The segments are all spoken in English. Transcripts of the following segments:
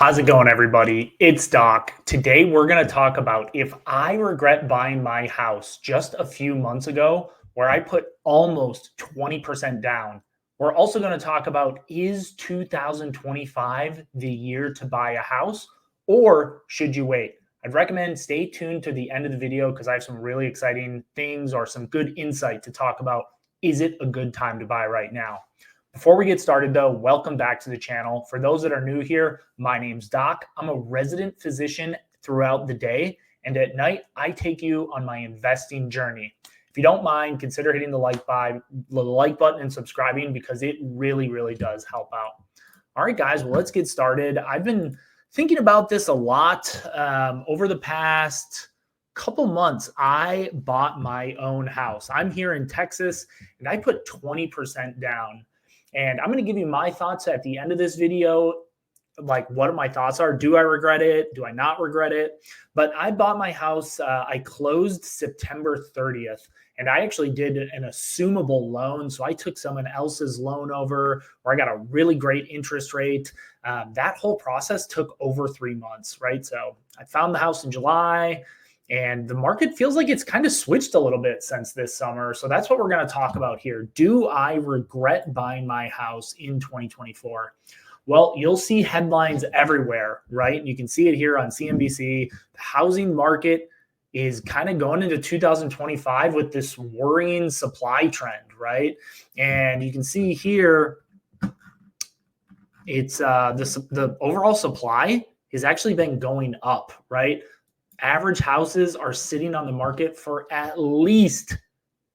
How's it going, everybody? It's Doc. Today, we're going to talk about if I regret buying my house just a few months ago, where I put almost 20% down. We're also going to talk about is 2025 the year to buy a house, or should you wait? I'd recommend stay tuned to the end of the video because I have some really exciting things or some good insight to talk about. Is it a good time to buy right now? Before we get started, though, welcome back to the channel. For those that are new here, my name's Doc. I'm a resident physician throughout the day, and at night, I take you on my investing journey. If you don't mind, consider hitting the like button and subscribing because it really, really does help out. All right, guys, well, let's get started. I've been thinking about this a lot over the past couple months. I bought my own house. I'm here in Texas, and I put 20% down. And I'm going to give you my thoughts at the end of this video, like what my thoughts are. Do I regret it? Do I not regret it? But I bought my house. I closed September 30th, and I actually did an assumable loan. So I took someone else's loan over where I got a really great interest rate. That whole process took over 3 months, right? So I found the house in July. And the market feels like it's kind of switched a little bit since this summer. So that's what we're going to talk about here. Do I regret buying my house in 2024? Well, you'll see headlines everywhere, right? You can see it here on CNBC. The housing market is kind of going into 2025 with this worrying supply trend, right? And you can see here, it's the overall supply has actually been going up, right? Average houses are sitting on the market for at least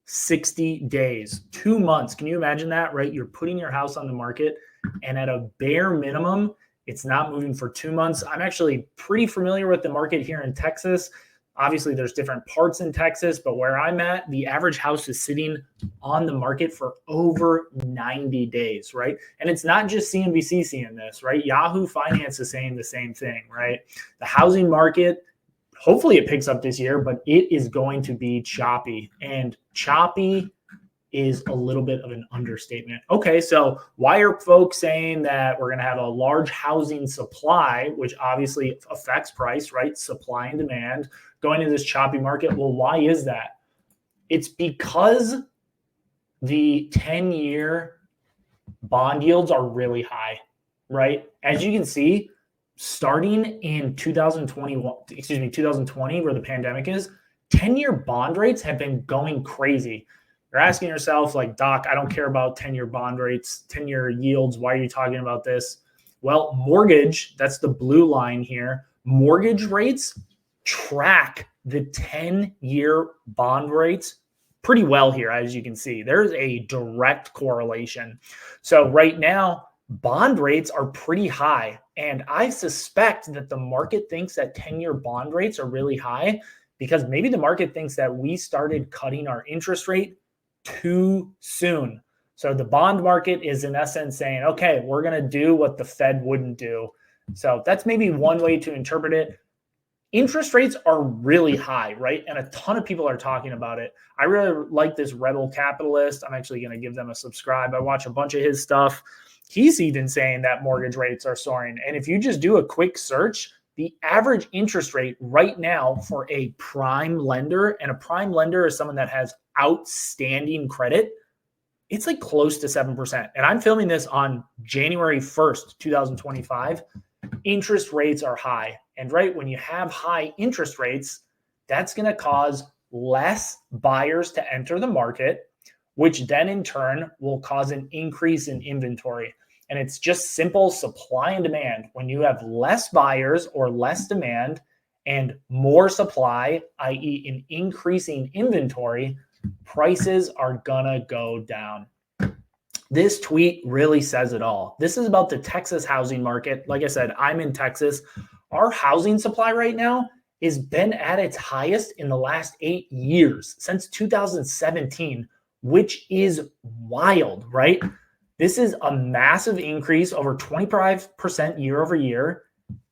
60 days, 2 months. Can you imagine that, right? You're putting your house on the market, and at a bare minimum, it's not moving for 2 months. I'm actually pretty familiar with the market here in Texas. Obviously, there's different parts in Texas, but where I'm at, the average house is sitting on the market for over 90 days, right? And it's not just CNBC seeing this, right? Yahoo Finance is saying the same thing, right? The housing market, hopefully it picks up this year, but it is going to be choppy. And choppy is a little bit of an understatement. Okay, so why are folks saying that we're going to have a large housing supply, which obviously affects price, right? Supply and demand going into this choppy market. Well, why is that? It's because the 10-year bond yields are really high, right? As you can see, starting in 2020, where the pandemic is, 10-year bond rates have been going crazy. You're asking yourself, like, Doc, I don't care about 10-year bond rates, 10-year yields. Why are you talking about this? Well, mortgage, that's the blue line here. Mortgage rates track the 10-year bond rates pretty well here, as you can see. There's a direct correlation. So right now, bond rates are pretty high. And I suspect that the market thinks that 10-year bond rates are really high because maybe the market thinks that we started cutting our interest rate too soon. So the bond market is in essence saying, okay, we're going to do what the Fed wouldn't do. So that's maybe one way to interpret it. Interest rates are really high, right? And a ton of people are talking about it. I really like this Rebel Capitalist. I'm actually going to give them a subscribe. I watch a bunch of his stuff. He's even saying that mortgage rates are soaring. And if you just do a quick search, the average interest rate right now for a prime lender, and a prime lender is someone that has outstanding credit, it's like close to 7%. And I'm filming this on January 1st, 2025. Interest rates are high. And right when you have high interest rates, that's going to cause less buyers to enter the market, which then in turn will cause an increase in inventory. And it's just simple supply and demand. When you have less buyers or less demand and more supply, i.e. an increasing inventory, prices are gonna go down. This tweet really says it all. This is about the Texas housing market. Like I said, I'm in Texas. Our housing supply right now has been at its highest in the last 8 years, since 2017. Which is wild, right? This is a massive increase, over 25% year over year,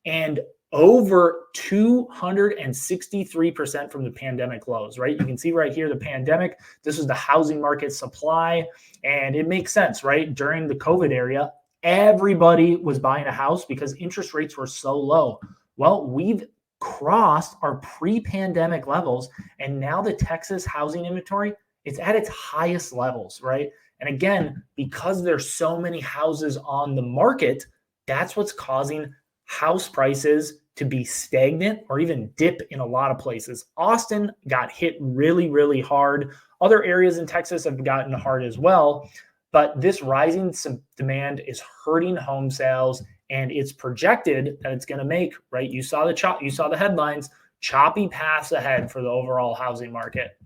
and over 263% from the pandemic lows, right? You can see right here, the pandemic, this was the housing market supply, and it makes sense, right? During the COVID era, everybody was buying a house because interest rates were so low. Well, we've crossed our pre-pandemic levels, and now the Texas housing inventory is at its highest levels, right? And again, because there's so many houses on the market, that's what's causing house prices to be stagnant or even dip in a lot of places. Austin got hit really, really hard. Other areas in Texas have gotten hard as well. But this rising demand is hurting home sales, and it's projected that it's going to make, right? You saw the headlines, choppy paths ahead for the overall housing market.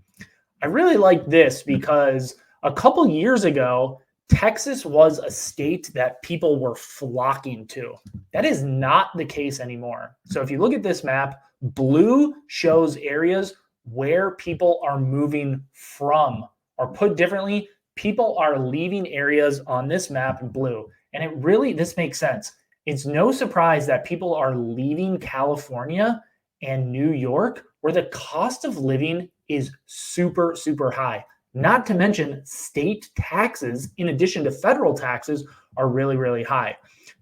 I really like this because a couple years ago, Texas was a state that people were flocking to. That is not the case anymore. So if you look at this map, blue shows areas where people are moving from, or put differently, people are leaving areas on this map in blue. And this makes sense. It's no surprise that people are leaving California and New York, where the cost of living is super, super high. Not to mention state taxes, in addition to federal taxes, are really, really high.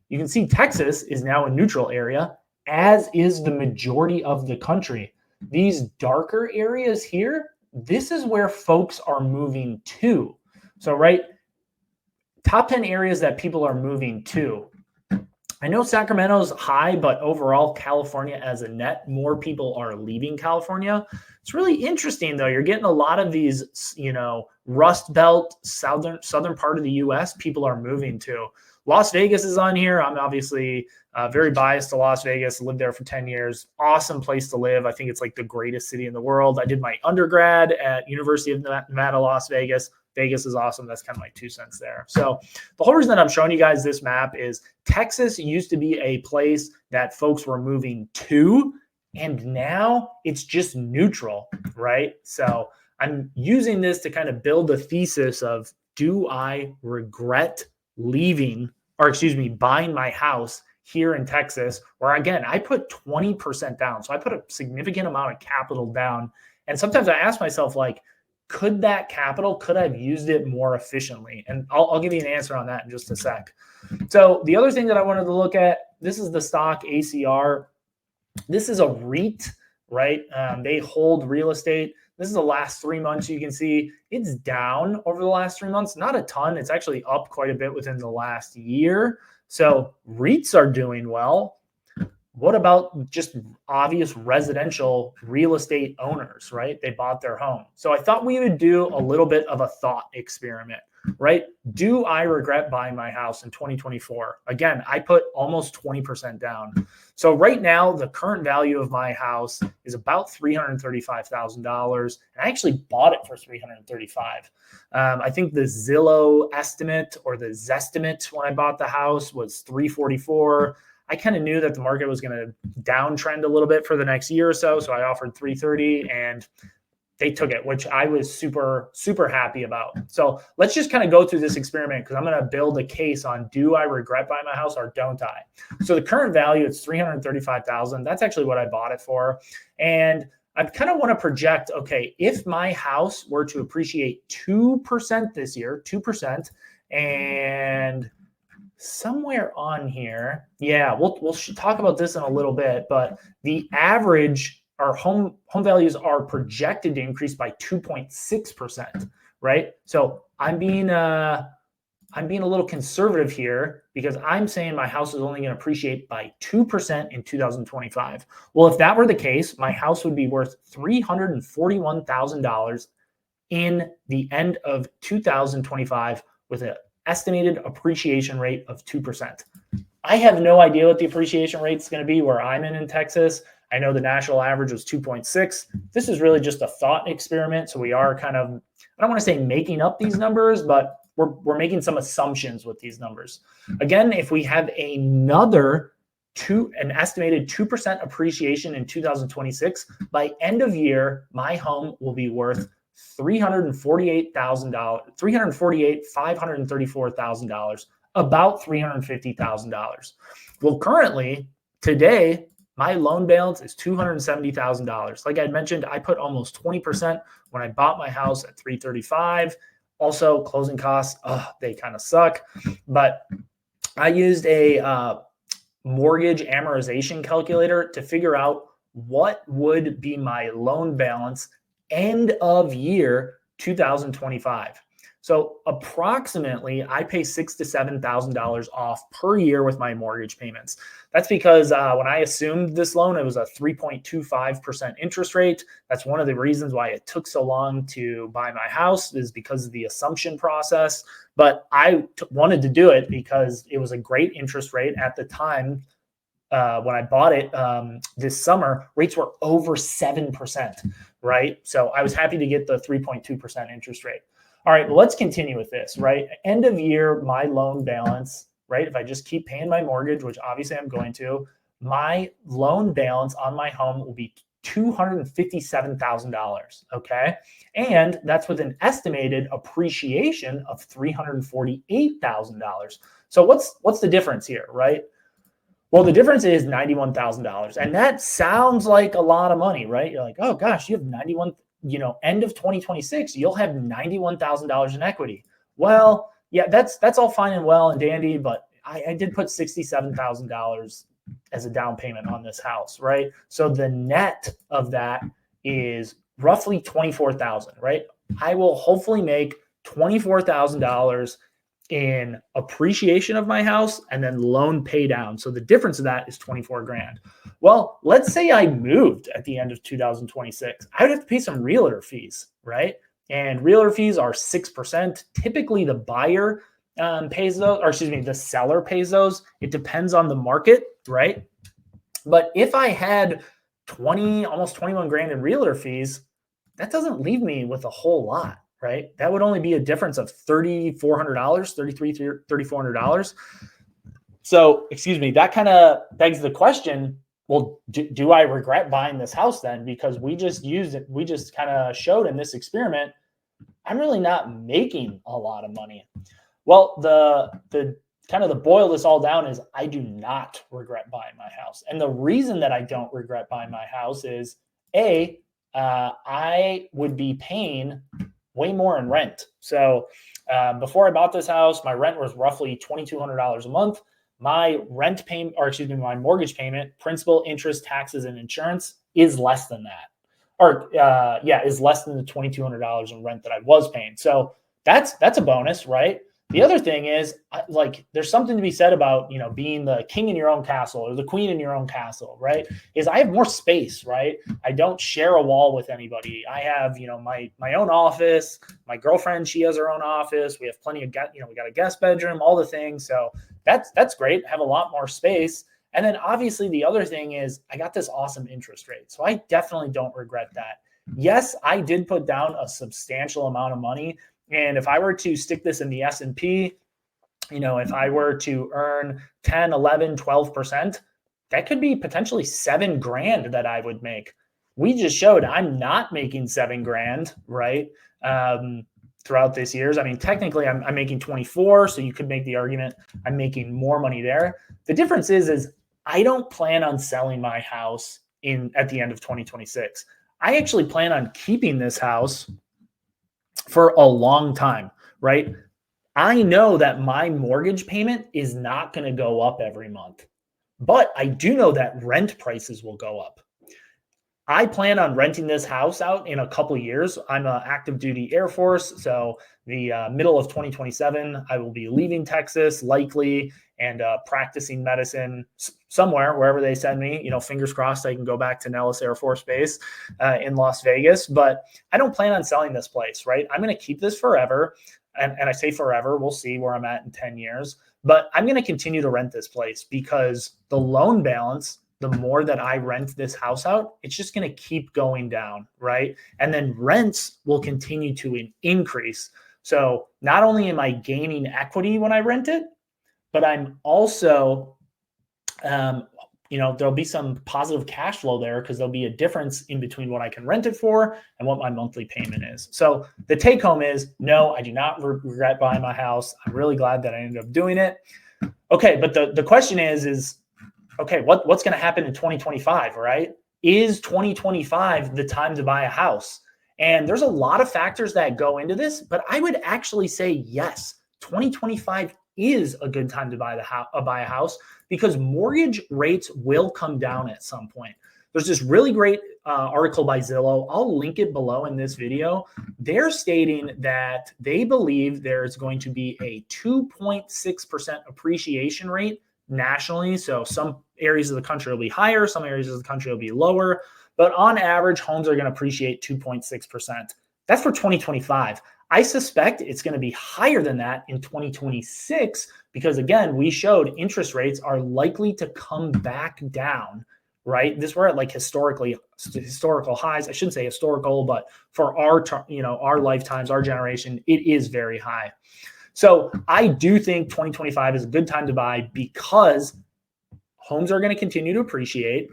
You can see Texas is now a neutral area, as is the majority of the country. These darker areas here, this is where folks are moving to. So, right, top 10 areas that people are moving to. I know Sacramento's high, but overall, California as a net, more people are leaving California. It's really interesting, though. You're getting a lot of these, Rust Belt, southern part of the U.S. people are moving to. Las Vegas is on here. I'm obviously very biased to Las Vegas. Lived there for 10 years. Awesome place to live. I think it's like the greatest city in the world. I did my undergrad at University of Nevada, Las Vegas. Vegas is awesome. That's kind of my 2 cents there. So the whole reason that I'm showing you guys this map is Texas used to be a place that folks were moving to, and now it's just neutral, right? So I'm using this to kind of build a thesis of, do I regret buying my house here in Texas, where again, I put 20% down. So I put a significant amount of capital down. And sometimes I ask myself, like, could I have used it more efficiently? And I'll give you an answer on that in just a sec. So the other thing that I wanted to look at, this is the stock ACR. This is a REIT, right? They hold real estate. This is the last 3 months. You can see it's down over the last 3 months. Not a ton. It's actually up quite a bit within the last year. So REITs are doing well. What about just obvious residential real estate owners, right? They bought their home. So I thought we would do a little bit of a thought experiment, right? Do I regret buying my house in 2024? Again, I put almost 20% down. So right now, the current value of my house is about $335,000. And I actually bought it for $335,000. I think the Zillow estimate or the Zestimate when I bought the house was $344,000. I kind of knew that the market was going to downtrend a little bit for the next year or so. So I offered $330,000 and they took it, which I was super, super happy about. So let's just kind of go through this experiment because I'm going to build a case on, do I regret buying my house or don't I? So the current value, it's $335,000. That's actually what I bought it for. And I kind of want to project, okay, if my house were to appreciate 2% this year, 2%, and somewhere on here, we'll talk about this in a little bit, but the average, our home values are projected to increase by 2.6%, right? So I'm being a little conservative here because I'm saying my house is only going to appreciate by 2% in 2025. Well, if that were the case, my house would be worth $341,000 in the end of 2025 with an estimated appreciation rate of 2%. I have no idea what the appreciation rate is going to be where I'm in Texas. I know the national average was 2.6. This is really just a thought experiment. So we are kind of, I don't want to say making up these numbers, but we're making some assumptions with these numbers. Again, if we have an estimated 2% appreciation in 2026, by end of year, my home will be worth $534,000, about $350,000. Well, currently, today, my loan balance is $270,000. Like I mentioned, I put almost 20% when I bought my house at $335,000. Also, closing costs, they kind of suck. But I used a mortgage amortization calculator to figure out what would be my loan balance end of year 2025. So approximately, I pay $6,000 to $7,000 off per year with my mortgage payments. That's because when I assumed this loan, it was a 3.25% interest rate. That's one of the reasons why it took so long to buy my house, is because of the assumption process. But I wanted to do it because it was a great interest rate at the time. When I bought it this summer, rates were over 7%, right? So I was happy to get the 3.2% interest rate. All right, well, let's continue with this, right? End of year, my loan balance, right? If I just keep paying my mortgage, which obviously I'm going to, my loan balance on my home will be $257,000, okay? And that's with an estimated appreciation of $348,000. So what's the difference here, right? Well, the difference is $91,000. And that sounds like a lot of money, right? You're like, oh gosh, you have 91, end of 2026, you'll have $91,000 in equity. Well, yeah, that's all fine and well and dandy, but I did put $67,000 as a down payment on this house, right? So the net of that is roughly $24,000, right? I will hopefully make $24,000 in appreciation of my house and then loan pay down. So the difference of that is 24 grand. Well, let's say I moved at the end of 2026. I would have to pay some realtor fees, right? And realtor fees are 6%. Typically the buyer pays those, or excuse me, the seller pays those. It depends on the market, right? But if I had almost 21 grand in realtor fees, that doesn't leave me with a whole lot, right? That would only be a difference of $3,400, $3,400. So, excuse me, that kind of begs the question, well, do I regret buying this house then? Because we just kind of showed in this experiment, I'm really not making a lot of money. Well, the kind of the boil this all down is I do not regret buying my house. And the reason that I don't regret buying my house is I would be paying way more in rent. So before I bought this house, my rent was roughly $2,200 a month. My my mortgage payment, principal, interest, taxes, and insurance is less than that. Is less than the $2,200 in rent that I was paying. So that's a bonus, right? The other thing is, there's something to be said about, being the king in your own castle or the queen in your own castle, right? Is I have more space, right? I don't share a wall with anybody. I have, my own office. My girlfriend, she has her own office. We have plenty of, we got a guest bedroom, all the things. So that's great. I have a lot more space. And then obviously the other thing is I got this awesome interest rate. So I definitely don't regret that. Yes, I did put down a substantial amount of money. And if I were to stick this in the S&P, if I were to earn 10, 11, 12%, that could be potentially $7 grand that I would make. We just showed I'm not making $7 grand, right? Throughout this years. I mean, technically I'm making 24. So you could make the argument I'm making more money there. The difference is I don't plan on selling my house at the end of 2026. I actually plan on keeping this house for a long time, right? I know that my mortgage payment is not going to go up every month, but I do know that rent prices will go up. I plan on renting this house out in a couple of years. I'm an active duty Air Force. So the middle of 2027, I will be leaving Texas likely and practicing medicine somewhere, wherever they send me. Fingers crossed I can go back to Nellis Air Force Base in Las Vegas. But I don't plan on selling this place, right? I'm going to keep this forever. And I say forever, we'll see where I'm at in 10 years. But I'm going to continue to rent this place because the loan balance, the more that I rent this house out, it's just going to keep going down, right? And then rents will continue to increase. So not only am I gaining equity when I rent it, but I'm also, there'll be some positive cash flow there because there'll be a difference in between what I can rent it for and what my monthly payment is. So the take home is, no, I do not regret buying my house. I'm really glad that I ended up doing it. Okay, but the question is, okay, what's going to happen in 2025, right? Is 2025 the time to buy a house? And there's a lot of factors that go into this, but I would actually say yes, 2025 is a good time to buy a house because mortgage rates will come down at some point. There's this really great article by Zillow. I'll link it below in this video. They're stating that they believe there's going to be a 2.6% appreciation rate nationally. So some areas of the country will be higher, some areas of the country will be lower, but on average, homes are going to appreciate 2.6%. That's for 2025. I suspect it's going to be higher than that in 2026 because, again, we showed interest rates are likely to come back down, right? We're at like historical highs. I shouldn't say historical, but for our lifetimes, our generation, it is very high. So I do think 2025 is a good time to buy because homes are going to continue to appreciate.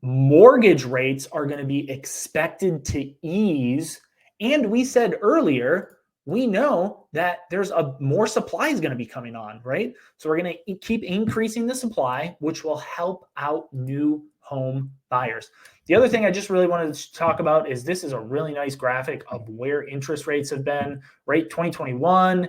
Mortgage rates are going to be expected to ease. And we said earlier, we know that there's more supply is going to be coming on, right? So we're going to keep increasing the supply, which will help out new home buyers. The other thing I just really wanted to talk about is this is a really nice graphic of where interest rates have been, right? 2021,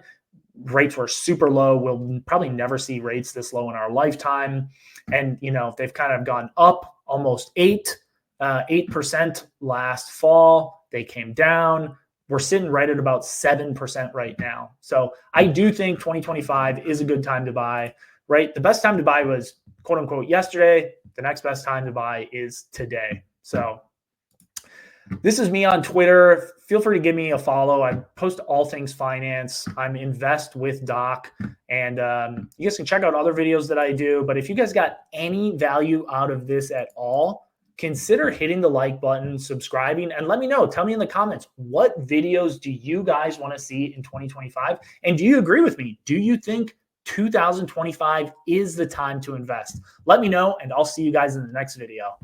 rates were super low. We'll probably never see rates this low in our lifetime. And, they've kind of gone up almost 8% last fall. They came down. We're sitting right at about 7% right now. So I do think 2025 is a good time to buy, right? The best time to buy was quote unquote yesterday. The next best time to buy is today. So this is me on Twitter. Feel free to give me a follow. I post all things finance. I'm Invest with Doc. And you guys can check out other videos that I do. But if you guys got any value out of this at all, consider hitting the like button, subscribing, and let me know. Tell me in the comments, what videos do you guys want to see in 2025? And do you agree with me? Do you think 2025 is the time to invest? Let me know, and I'll see you guys in the next video.